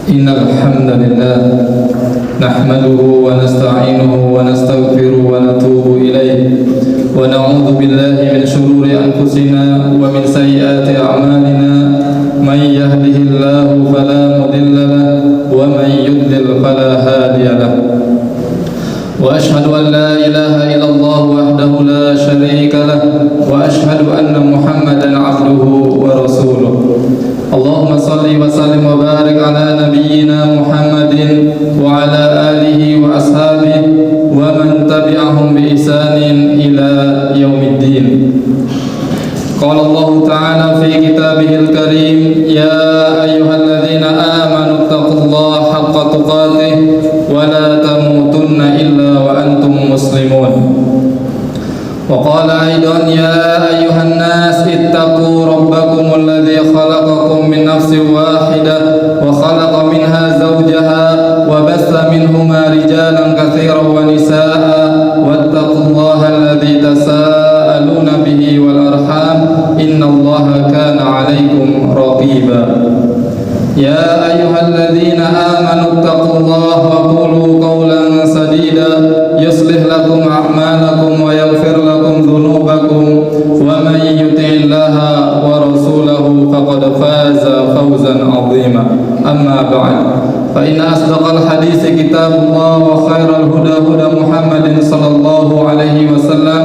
إن الحمد لله نحمده ونستعينه ونستغفره ونتوب إليه ونعوذ بالله من شرور أنفسنا ومن سيئات أعمالنا من يهده الله فلا مضل له ومن يضلل فلا هادي له وأشهد أن لا إله إلا الله وحده لا شريك له وأشهد أن محمدا عبده ورسوله اللهم صل وسلم وبارك على نبينا محمد وعلى آله وأصحابه ومن تبعهم بإحسان إلى يوم الدين. قال الله تعالى في كتابه الكريم يا أيها الذين آمنوا اتقوا الله حق تقاته ولا تموتن إلا وأنتم مسلمون. وقال أيضا يا أيها الناس اتقوا ربكم الذي خلقكم من نفس واحدة وخلق منها زوجها وبث منهما رجالا كثيرا ونساء واتقوا الله الذي تساءلون به والأرحام إن الله كان عليكم رقيبا. يا أيها الذين آمنوا اتقوا الله وقولوا قولا سديدا يصلح لكم أعمالكم ويغفر لكم ذنوبكم ومن يطع الله ورسوله فقد فاز فوزا عظيما. أما بعد فإن أصدق الحديث كتاب الله وخير الهدى هدى محمد صلى الله عليه وسلم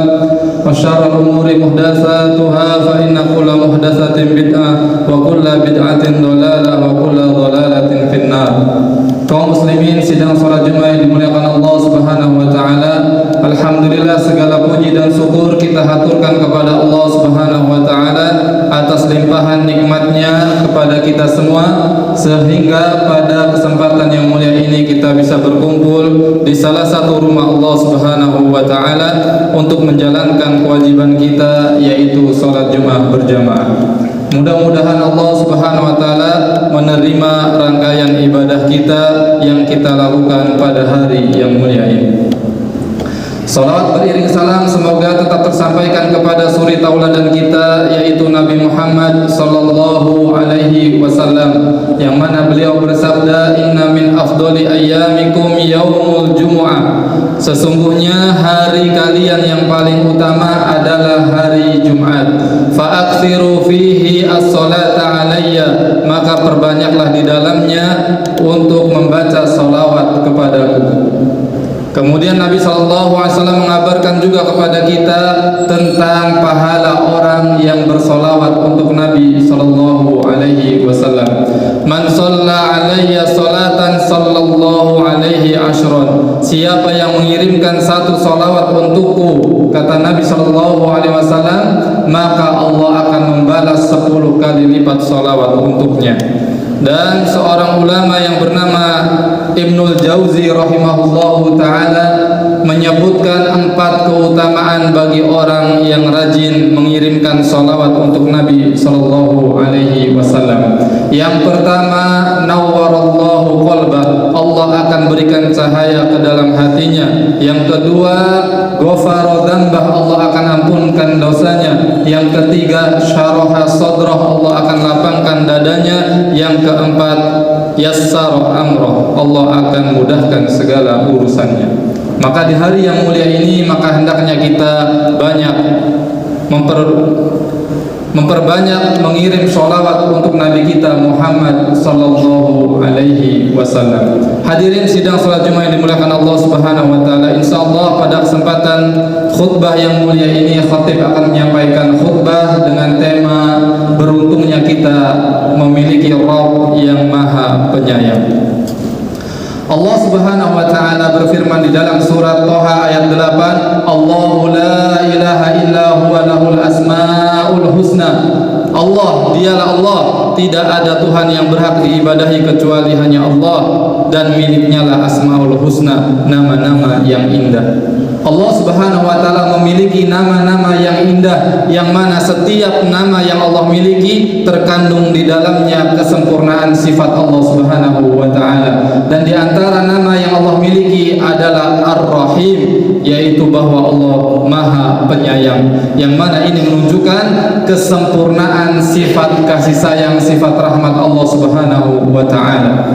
وشر الأمور محدثاتها فإن كل محدثة بدعة وكل بدعة ضلالة وكل ضلالة في النار. Kaum muslimin sidang salat Jumat yang dimuliakan Allah Subhanahu wa taala. Alhamdulillah segala puji dan syukur kita haturkan kepada Allah Subhanahu wa taala atas limpahan nikmatnya kepada kita semua sehingga pada kesempatan yang mulia ini kita bisa berkumpul di salah satu rumah Allah Subhanahu wa taala untuk menjalankan kewajiban kita yaitu salat Jumat berjamaah. Mudah-mudahan Allah Subhanahu wa taala menerima rangkaian ibadah kita yang kita lakukan pada hari yang mulia ini. Salawat beriring salam semoga tetap tersampaikan kepada suri tauladan kita yaitu Nabi Muhammad sallallahu alaihi wasallam yang mana beliau bersabda inna min afdoli ayyamikum yaumul jumu'ah. Sesungguhnya hari kalian yang paling utama adalah hari Jumat. Fa'aksiru fihi as-salata alayya, maka perbanyaklah di dalamnya untuk membaca salawat kepadaku. Kemudian Nabi SAW mengabarkan juga kepada kita tentang pahala orang yang bersolawat untuk Nabi SAW. Man shalla alayya salatan sallallahu alaihi ashron. Siapa yang mengirimkan satu solawat untukku, kata Nabi SAW, maka Allah akan membalas 10 kali lipat solawat untuknya. Dan seorang ulama yang bernama Ibnul Jauzi rahimahullahu ta'ala menyebutkan 4 keutamaan bagi orang yang rajin mengirimkan salawat untuk Nabi sallallahu alaihi wasallam. Yang pertama, nawwarallahu qalbah, Allah akan berikan cahaya ke dalam hatinya. Yang kedua, ghafara dzambah, Allah akan ampunkan dosanya. Yang ketiga, syaraha sadrah, Allah akan lapangkan dadanya. Yang keempat, yassara amrah, Allah akan mudahkan segala urusannya. Maka di hari yang mulia ini maka hendaknya kita banyak memperbanyak mengirim sholawat untuk Nabi kita Muhammad sallallahu alaihi wasallam. Hadirin sidang salat Jumat yang dimuliakan Allah Subhanahu wa taala. Insyaallah pada kesempatan khutbah yang mulia ini khatib akan menyampaikan khutbah dengan tema beruntungnya kita memiliki Rabb yang Maha Penyayang. Allah Subhanahu wa taala berfirman di dalam surat Thaha ayat 8, Allahu la ilaha illa huwa lahul asmaul husna. Allah, dialah Allah, tidak ada Tuhan yang berhak diibadahi kecuali hanya Allah, dan miliknya lah asmaul husna, nama-nama yang indah. Allah Subhanahu wa taala memiliki nama-nama yang indah, yang mana setiap nama yang Allah miliki terkandung di dalamnya kesempurnaan sifat Allah Subhanahu wa taala. Dan di antara nama yang Allah miliki adalah Ar-Rahim, yaitu bahwa Allah Maha Penyayang, yang mana ini menunjukkan kesempurnaan sifat kasih sayang, sifat rahmat Allah Subhanahu wa taala.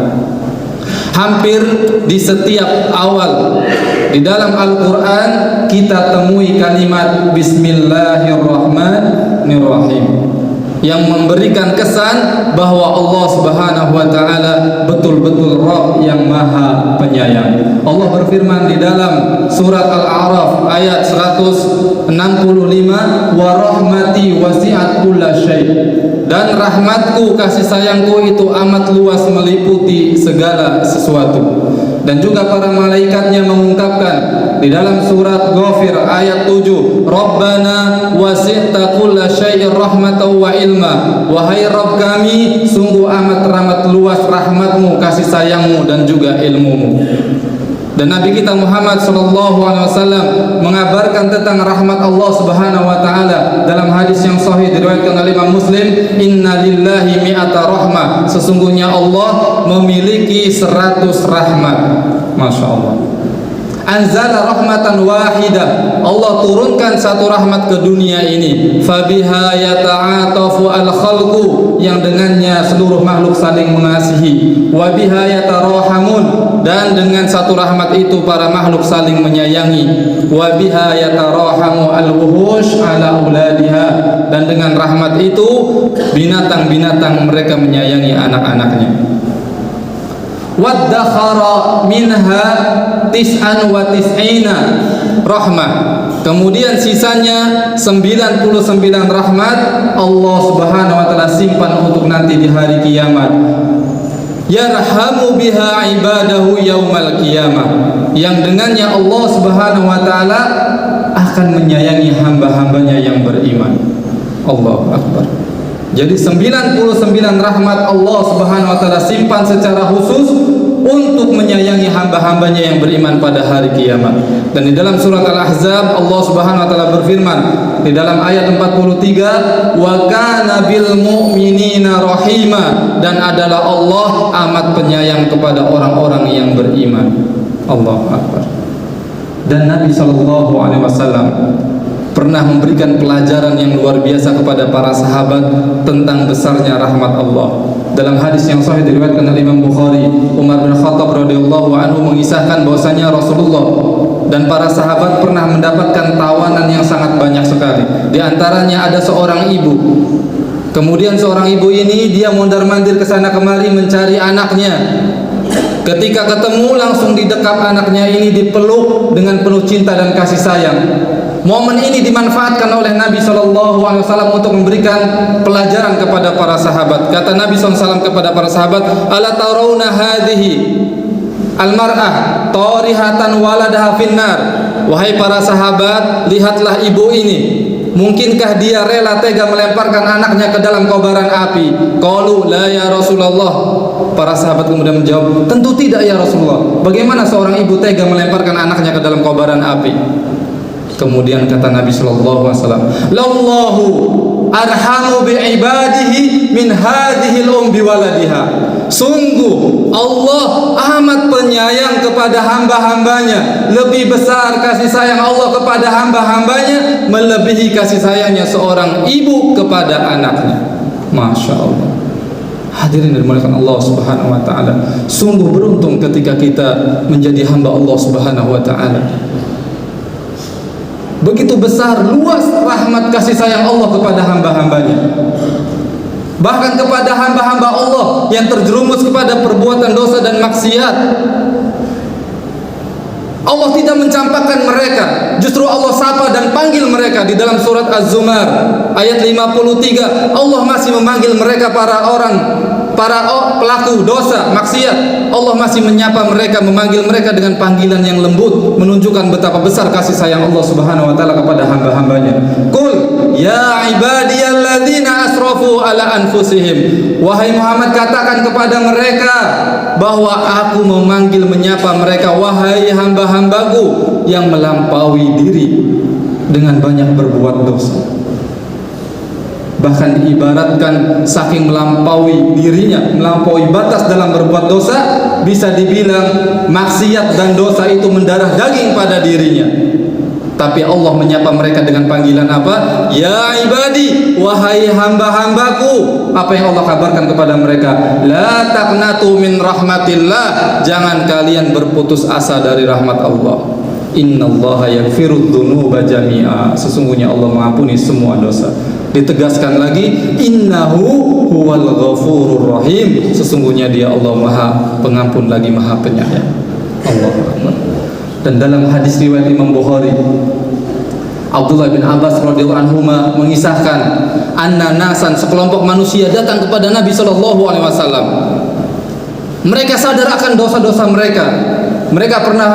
hampir di setiap awal di dalam Al-Quran kita temui kalimat Bismillahirrahmanirrahim yang memberikan kesan bahwa Allah Subhanahu wa taala betul-betul Rabb yang Maha Penyayang. Allah berfirman di dalam surat Al-A'raf ayat 165, "Wa rahmati wasi'at kulla syai'." Dan rahmatku, kasih sayangku itu amat luas meliputi segala sesuatu. Dan juga para malaikatnya mengungkapkan di dalam surat Ghafir ayat 7, "Rabbana wasi'ta kulla syai'in rahmatan wa ilma." Wahai Rabb kami, sungguh amat luas rahmatmu, kasih sayangmu dan juga ilmumu. Dan Nabi kita Muhammad SAW mengabarkan tentang rahmat Allah Subhanahu wa taala dalam hadis yang sahih diriwayatkan oleh Imam Muslim, "Inna lillahi mi'ata rahmah." Sesungguhnya Allah memiliki 100 rahmat. Masya Allah. Anzala rahmatan wahidah. Allah turunkan satu rahmat ke dunia ini. Fabiha yata'atafu al-khalqu, yang dengannya seluruh makhluk saling mengasihi. Wa biha yatarahamun, dan dengan satu rahmat itu para makhluk saling menyayangi. Wa biha yatarahamu al-wuhush ala auladiha, dan dengan rahmat itu binatang-binatang mereka menyayangi anak-anaknya. Waddakhara minha tis'an wa tis'ina rahmah. Kemudian sisanya 99 rahmat Allah Subhanahu wa taala simpan untuk nanti di hari kiamat. Yarhamu biha ibadahu yaumal qiyamah, yang dengannya Allah Subhanahu wa taala akan menyayangi hamba-hambanya yang beriman. Allahu akbar. Jadi 99 rahmat Allah Subhanahu wa taala simpan secara khusus untuk menyayangi hamba-hambanya yang beriman pada hari kiamat. Dan di dalam surat Al-Ahzab Allah Subhanahu wa taala berfirman di dalam ayat 43, "Wa kana bil mu'minina rahima," dan adalah Allah amat penyayang kepada orang-orang yang beriman. Allahu akbar. Dan Nabi sallallahu alaihi wasallam pernah memberikan pelajaran yang luar biasa kepada para sahabat tentang besarnya rahmat Allah. Dalam hadis yang sahih diriwayatkan oleh Imam Bukhari, Umar bin Khattab radhiyallahu anhu mengisahkan bahwasanya Rasulullah dan para sahabat pernah mendapatkan tawanan yang sangat banyak sekali. Di antaranya ada seorang ibu. Kemudian seorang ibu ini dia mondar-mandir ke sana kemari mencari anaknya. Ketika ketemu langsung didekap anaknya ini, dipeluk dengan penuh cinta dan kasih sayang. Momen ini dimanfaatkan oleh Nabi SAW untuk memberikan pelajaran kepada para sahabat. Kata Nabi SAW kepada para sahabat, "Ala tarawna hadhihi al-mar'ah tarihatan waladaha finnar." Wahai para sahabat, lihatlah ibu ini. Mungkinkah dia rela tega melemparkan anaknya ke dalam kobaran api? Qalu la ya Rasulullah. Para sahabat kemudian menjawab, tentu tidak ya Rasulullah. Bagaimana seorang ibu tega melemparkan anaknya ke dalam kobaran api? Kemudian kata Nabi sallallahu alaihi wasallam, "Lallahu arhamu bi ibadihi min hadhihi al-ummi waladiha." Sungguh Allah amat penyayang kepada hamba-hambanya. Lebih besar kasih sayang Allah kepada hamba-hambanya melebihi kasih sayangnya seorang ibu kepada anaknya. Masya Allah. Hadirin dimuliakan Allah Subhanahu wa taala. Sungguh beruntung ketika kita menjadi hamba Allah Subhanahu wa taala. Begitu besar luas rahmat kasih sayang Allah kepada hamba-hambanya. Bahkan kepada hamba-hamba Allah yang terjerumus kepada perbuatan dosa dan maksiat, Allah tidak mencampakkan mereka, justru Allah sapa dan panggil mereka. Di dalam surat Az-Zumar ayat 53, Allah masih memanggil mereka para pelaku dosa maksiat. Allah masih menyapa mereka, memanggil mereka dengan panggilan yang lembut, menunjukkan betapa besar kasih sayang Allah Subhanahu wa taala kepada hamba-hambanya. Qul ya ibadiyalladzina asrafu ala anfusihim. Wahai Muhammad, katakan kepada mereka bahwa aku memanggil menyapa mereka, wahai hamba-hambaku yang melampaui diri dengan banyak berbuat dosa. Bahkan diibaratkan saking melampaui dirinya, melampaui batas dalam berbuat dosa, bisa dibilang maksiat dan dosa itu mendarah daging pada dirinya. Tapi Allah menyapa mereka dengan panggilan apa? Ya ibadi, wahai hamba-hambaku. Apa yang Allah kabarkan kepada mereka? La taqnatu min rahmatillah. Jangan kalian berputus asa dari rahmat Allah. Innallaha yaghfirudz dzunuba jami'a. Sesungguhnya Allah mengampuni semua dosa. Ditegaskan lagi, innahu huwal ghafurur rahim. Sesungguhnya Dia Allah Maha Pengampun lagi Maha Penyayang. Allahu Akbar. Dan dalam hadis riwayat Imam Bukhari, Abdullah bin Abbas radhiyallahu anhu mengisahkan, anna nasan, sekelompok manusia datang kepada Nabi sallallahu alaihi wasallam. Mereka sadar akan dosa-dosa mereka. Mereka pernah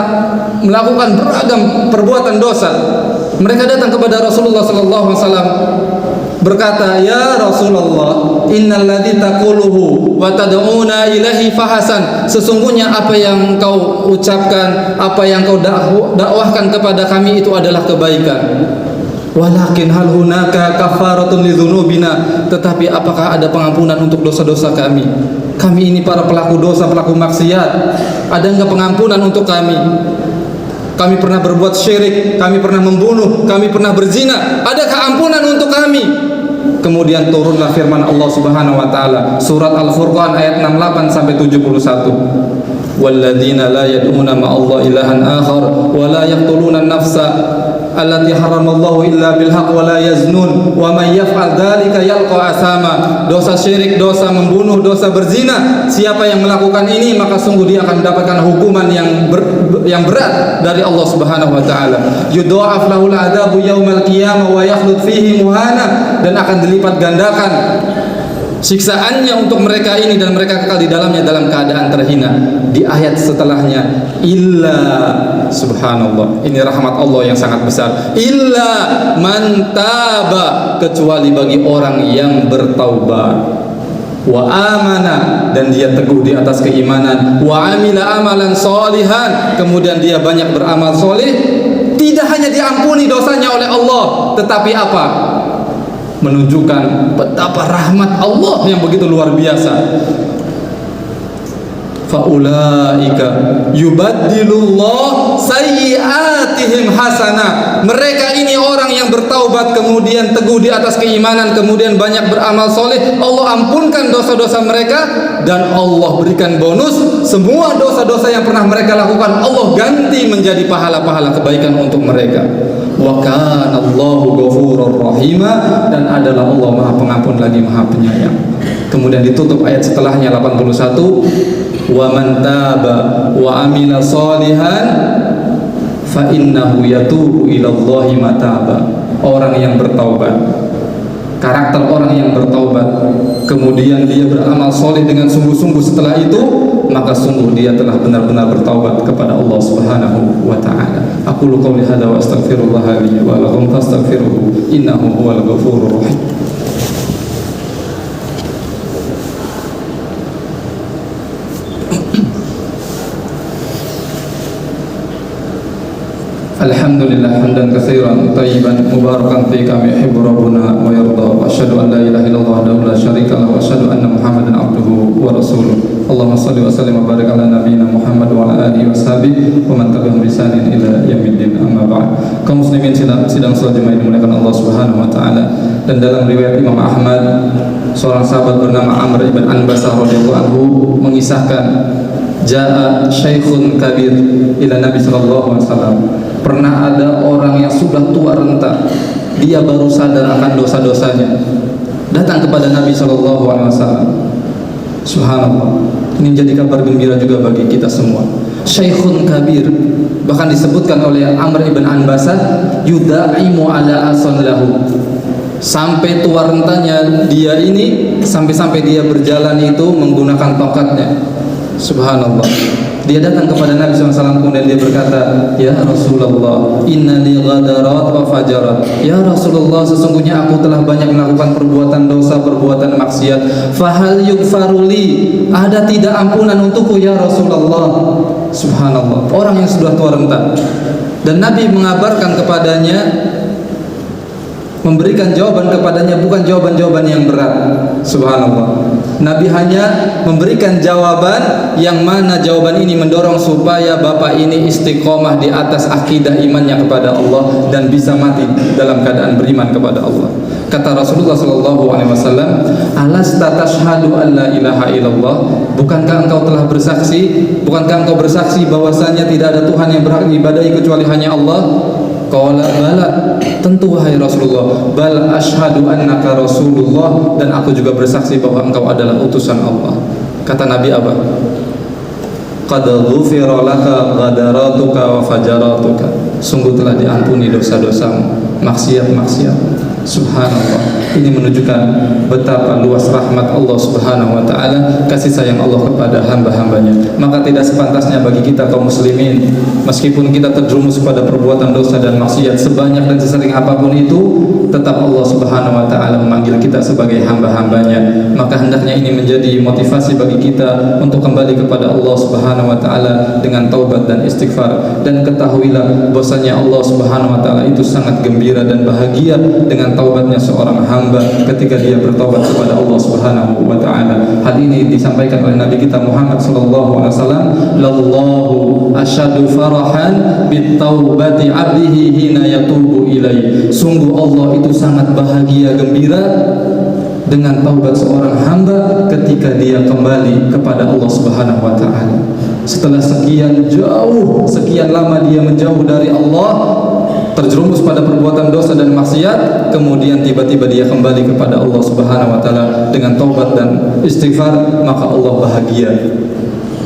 melakukan beragam perbuatan dosa. Mereka datang kepada Rasulullah sallallahu alaihi wasallam berkata, "Ya Rasulullah, innalladzi taquluhu wa tad'una ilaihi fahasan." Sesungguhnya apa yang engkau ucapkan, apa yang engkau dakwahkan kepada kami itu adalah kebaikan. Walakin hal hunaka kafaratun lidzunubina. Tetapi apakah ada pengampunan untuk dosa-dosa kami? Kami ini para pelaku dosa, pelaku maksiat. Ada enggak pengampunan untuk kami? Kami pernah berbuat syirik, kami pernah membunuh, kami pernah berzina. Adakah ampunan untuk kami? Kemudian turunlah firman Allah Subhanahu wa taala, surat Al-Furqan ayat 68 sampai 71. Walladzina la yad'una ma'allahi ilahan akhar wa la yaqtuluna an-nafsa allati haramallahu illa bil haqq wa la yaznun wa man yaf'al dzalika yalqa asama. Dosa syirik, dosa membunuh, dosa berzina, siapa yang melakukan ini maka sungguh dia akan mendapatkan hukuman yang berat dari Allah Subhanahu wa taala. Yudha'af lahul adzabu yaumal qiyamah wa yakhlud fihi muhana. Dan akan dilipat gandakan siksaannya untuk mereka ini dan mereka kekal di dalamnya dalam keadaan terhina. Di ayat setelahnya, illa, subhanallah, ini rahmat Allah yang sangat besar, illa man taba, kecuali bagi orang yang bertaubat, wa amana, dan dia teguh di atas keimanan, wa amila amalan sholihan, kemudian dia banyak beramal soleh. Tidak hanya diampuni dosanya oleh Allah, tetapi apa? Menunjukkan betapa rahmat Allah yang begitu luar biasa. Faulaika yubaddilullah sayyi'atihim hasanah. Mereka ini orang yang bertaubat, kemudian teguh di atas keimanan, kemudian banyak beramal soleh. Allah ampunkan dosa-dosa mereka dan Allah berikan bonus. Semua dosa-dosa yang pernah mereka lakukan Allah ganti menjadi pahala-pahala kebaikan untuk mereka. Wa kana Allahu ghafurur rahima, dan adalah Allah Maha Pengampun lagi Maha Penyayang. Kemudian ditutup ayat setelahnya 81, wa man taba wa amila sholihan fa innahu yatubu ilallahi mataba. Orang yang bertaubat, karakter orang yang bertaubat, kemudian dia beramal soleh dengan sungguh-sungguh setelah itu, maka sungguh dia telah benar-benar bertaubat kepada Allah Subhanahu wa taala. Aqulu qouli hadza wa astaghfirullah li wa lakum fastaghfiruhu innahu huwal ghafurur rahim. Alhamdulillah hamdan katsiran thayyiban mubarakan fi kama yuhibbu rabbuna wa yarda, wa asyhadu an la ilaha illallah wahdahu la syarika lahu, wa asyhadu anna Muhammadan abduhu wa rasuluh. Allahumma shalli wa sallim wa barik ala nabiyyina Muhammad wa ala alihi wa sahbihi wa man tabi'ahum bi ihsanin ila yaumiddin. Amma ba'd. Kaum muslimin sidang salat Jumat dimuliakan Allah Subhanahu wa taala. Dan dalam riwayat Imam Ahmad, seorang sahabat bernama Amr ibn Anbasah radhiyallahu anhu mengisahkan, jaa syaikhun kabir ila Nabi sallallahu alaihi wasallam. Pernah ada orang yang sudah tua renta, dia baru sadar akan dosa-dosanya, datang kepada Nabi sallallahu alaihi wasallam. Subhanallah, ini jadi kabar gembira juga bagi kita semua. Syaikhun kabir, bahkan disebutkan oleh Amr ibn Anbasah, yudaimu ala asallahu, sampai tua rentanya dia ini, sampai dia berjalan itu menggunakan tongkatnya. Subhanallah. Dia datang kepada Nabi SAW, kemudian dia berkata, ya Rasulullah, inna li ghadarat wa fajarat. Ya Rasulullah, sesungguhnya aku telah banyak melakukan perbuatan dosa, perbuatan maksiat. Fahal yughfaruli, ada tidak ampunan untukku ya Rasulullah? Subhanallah, orang yang sudah tua renta. Dan Nabi mengabarkan kepadanya, memberikan jawaban kepadanya bukan jawaban-jawaban yang berat. Subhanallah. Nabi hanya memberikan jawaban yang mana jawaban ini mendorong supaya bapak ini istiqomah di atas akidah imannya kepada Allah dan bisa mati dalam keadaan beriman kepada Allah. Kata Rasulullah SAW, alasta tashhadu an la ilaha illallah, bukankah engkau telah bersaksi, bukankah engkau bersaksi bahwasanya tidak ada Tuhan yang berhak diibadahi kecuali hanya Allah? Qala bala, tentu wahai Rasulullah. Bal ashhadu annaka Rasulullah, dan aku juga bersaksi bahwa engkau adalah utusan Allah. Kata Nabi apa? Qad ghufira laka ghadaratuka wa fajaratuka, sungguh telah diampuni dosa-dosamu, maksiat-maksiat. Subhanallah. Ini menunjukkan betapa luas rahmat Allah Subhanahu wa ta'ala, kasih sayang Allah kepada hamba-hambanya. Maka tidak sepantasnya bagi kita kaum muslimin, meskipun kita terjerumus pada perbuatan dosa dan maksiat sebanyak dan sesering apapun itu, tetap Allah Subhanahu wa ta'ala memanggil kita sebagai hamba-hambanya. Maka hendaknya ini menjadi motivasi bagi kita untuk kembali kepada Allah Subhanahu wa ta'ala dengan taubat dan istighfar. Dan ketahuilah bahwasanya Allah Subhanahu wa ta'ala itu sangat gembira dan bahagia dengan taubatnya seorang hamba ketika dia bertobat kepada Allah Subhanahu wa ta'ala. Hal ini disampaikan oleh Nabi kita Muhammad sallallahu alaihi wasallam, lallahu asyadu farahan bitaubati abdihi hina yatubu ilaih. Sungguh Allah itu sangat bahagia gembira dengan taubat seorang hamba ketika dia kembali kepada Allah Subhanahu wa ta'ala. Setelah sekian lama dia menjauh dari Allah, terjerumus pada perbuatan dosa dan maksiat, kemudian tiba-tiba dia kembali kepada Allah Subhanahu wa ta'ala dengan taubat dan istighfar, maka Allah bahagia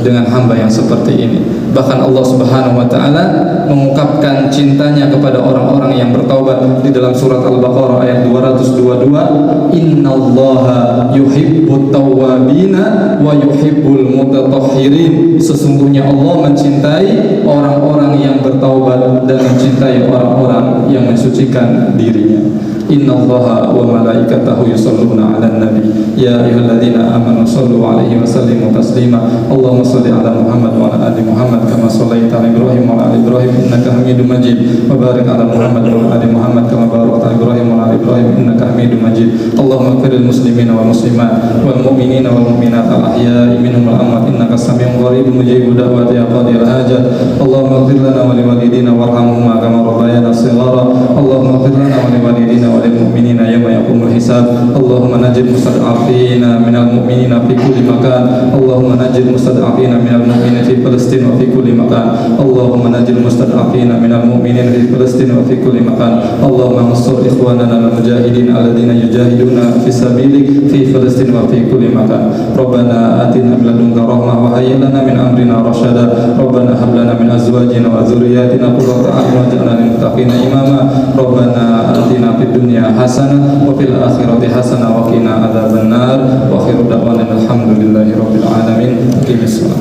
dengan hamba yang seperti ini. Bahkan Allah Subhanahu wa ta'ala mengungkapkan cintanya kepada orang-orang yang bertaubat di dalam surat Al-Baqarah ayat 222, innallaha yuhibbut tawwabina wa yuhibbul mutatahhirin. Sesungguhnya Allah mencintai orang-orang yang bertaubat dan mencintai orang-orang yang mensucikan dirinya. Innallaha wa malaikatahu yusholluna 'alan nabi ya ayyuhalladzina amanu shallu 'alaihi wa sallimu taslima. Allahumma shalli 'ala Muhammad wa 'ala ali Muhammad kama shallaita 'ala Ibrahim wa 'ala ali Ibrahim innaka Hamidum Majid, wa barik 'ala Muhammad wa 'ala ali Muhammad kama barakta 'ala Ibrahim wa 'ala ali Ibrahim innaka Hamidum Majid. Allahumma ighfir lil muslimina wal muslimat wal mu'minina wal mu'minat al ahya'i minhum wal amwat innaka samii'un qaribun mujibud da'wati ya qadil hajat. Allahumma ighfir lana wa liwalidina warhamhuma kama rabbayana shighara. Allahumma ighfir lana wa liwalidina وللمؤمنين يوم يقوم الحساب. اللهم نجد المستضعفين من المؤمنين في كل مكان. اللهم نجد المستضعفين من المؤمنين في فلسطين وفي كل مكان. اللهم نجد المستضعفين من المؤمنين في فلسطين وفي كل مكان. اللهم انصر إخواننا المجاهدين الذين يجاهدون في سبيلك في فلسطين وفي كل مكان. ربنا آتنا من لدنك رحمة وهيئ لنا من أمرنا رشدا. ربنا هب لنا من أزواجنا وذرياتنا قرة أعين واجعلنا للمتقين إماما. ربنا آتنا في الدنيا hasanah wa fil akhirati hasanah wa qina adzabannar. Wa akhiru da'wana alhamdulillahi rabbil alamin. Qimis shalah.